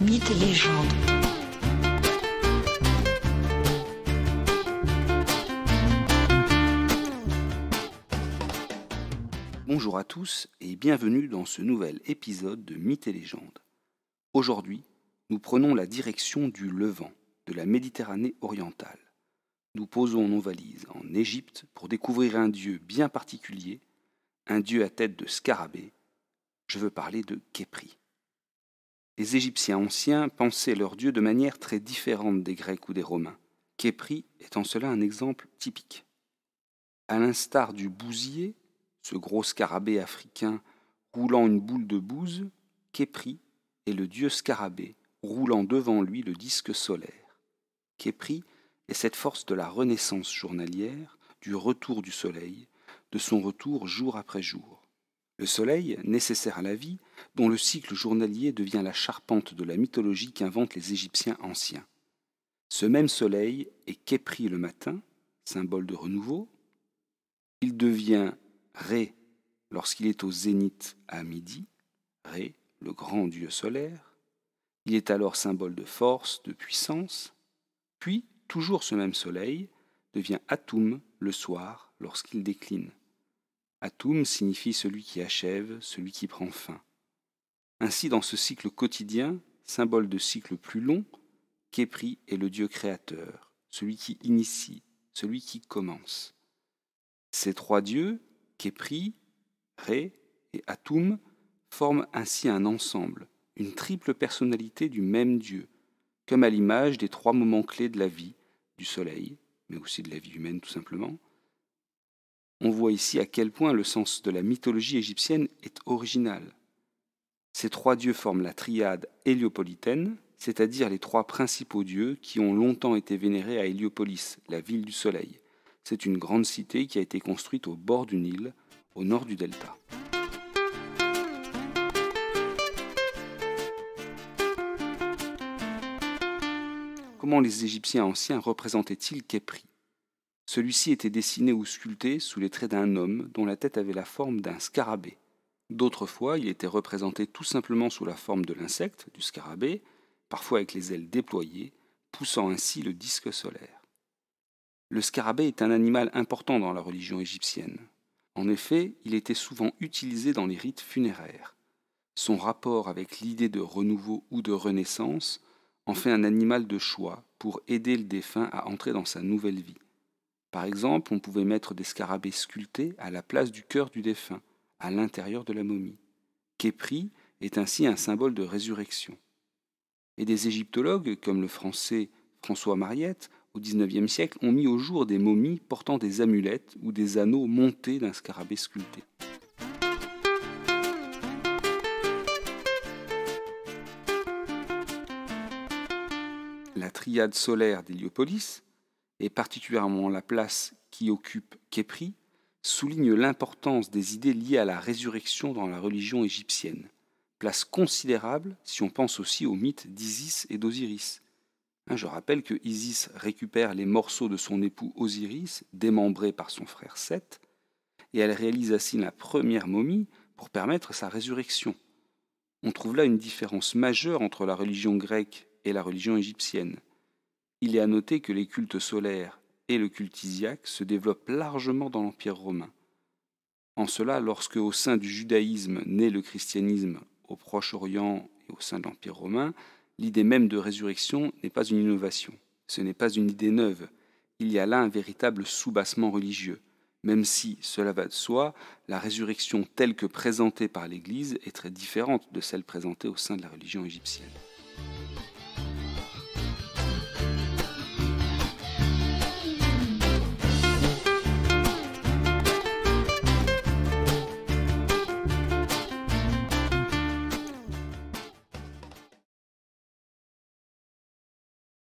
Mythes et légendes. Bonjour à tous et bienvenue dans ce nouvel épisode de Mythes et légendes. Aujourd'hui, nous prenons la direction du Levant, de la Méditerranée orientale. Nous posons nos valises en Égypte pour découvrir un dieu bien particulier, un dieu à tête de scarabée. Je veux parler de Khépri. Les Égyptiens anciens pensaient leur dieu de manière très différente des Grecs ou des Romains. Khépri est en cela un exemple typique. À l'instar du bousier, ce gros scarabée africain roulant une boule de bouse, Khépri est le dieu scarabée, roulant devant lui le disque solaire. Khépri est cette force de la renaissance journalière, du retour du soleil, de son retour jour après jour. Le soleil, nécessaire à la vie, dont le cycle journalier devient la charpente de la mythologie qu'inventent les Égyptiens anciens. Ce même soleil est Khépri le matin, symbole de renouveau. Il devient Ré lorsqu'il est au zénith à midi, Ré, le grand dieu solaire. Il est alors symbole de force, de puissance. Puis, toujours ce même soleil devient Atum le soir lorsqu'il décline. Atum signifie celui qui achève, celui qui prend fin. Ainsi, dans ce cycle quotidien, symbole de cycle plus long, Khépri est le dieu créateur, celui qui initie, celui qui commence. Ces trois dieux, Khépri, Ré et Atum, forment ainsi un ensemble, une triple personnalité du même dieu, comme à l'image des trois moments clés de la vie, du soleil, mais aussi de la vie humaine tout simplement. On voit ici à quel point le sens de la mythologie égyptienne est original. Ces trois dieux forment la triade héliopolitaine, c'est-à-dire les trois principaux dieux qui ont longtemps été vénérés à Héliopolis, la ville du soleil. C'est une grande cité qui a été construite au bord du Nil, au nord du delta. Comment les Égyptiens anciens représentaient-ils Khépri ? Celui-ci était dessiné ou sculpté sous les traits d'un homme dont la tête avait la forme d'un scarabée. D'autres fois, il était représenté tout simplement sous la forme de l'insecte, du scarabée, parfois avec les ailes déployées, poussant ainsi le disque solaire. Le scarabée est un animal important dans la religion égyptienne. En effet, il était souvent utilisé dans les rites funéraires. Son rapport avec l'idée de renouveau ou de renaissance en fait un animal de choix pour aider le défunt à entrer dans sa nouvelle vie. Par exemple, on pouvait mettre des scarabées sculptés à la place du cœur du défunt, à l'intérieur de la momie. Khépri est ainsi un symbole de résurrection. Et des égyptologues, comme le français François Mariette, au XIXe siècle, ont mis au jour des momies portant des amulettes ou des anneaux montés d'un scarabée sculpté. La triade solaire d'Héliopolis, et particulièrement la place qui occupe Khépri, souligne l'importance des idées liées à la résurrection dans la religion égyptienne. Place considérable si on pense aussi aux mythes d'Isis et d'Osiris. Je rappelle que Isis récupère les morceaux de son époux Osiris, démembrés par son frère Seth, et elle réalise ainsi la première momie pour permettre sa résurrection. On trouve là une différence majeure entre la religion grecque et la religion égyptienne. Il est à noter que les cultes solaires et le culte isiaque se développent largement dans l'Empire romain. En cela, lorsque au sein du judaïsme naît le christianisme au Proche-Orient et au sein de l'Empire romain, l'idée même de résurrection n'est pas une innovation. Ce n'est pas une idée neuve. Il y a là un véritable soubassement religieux. Même si, cela va de soi, la résurrection telle que présentée par l'Église est très différente de celle présentée au sein de la religion égyptienne.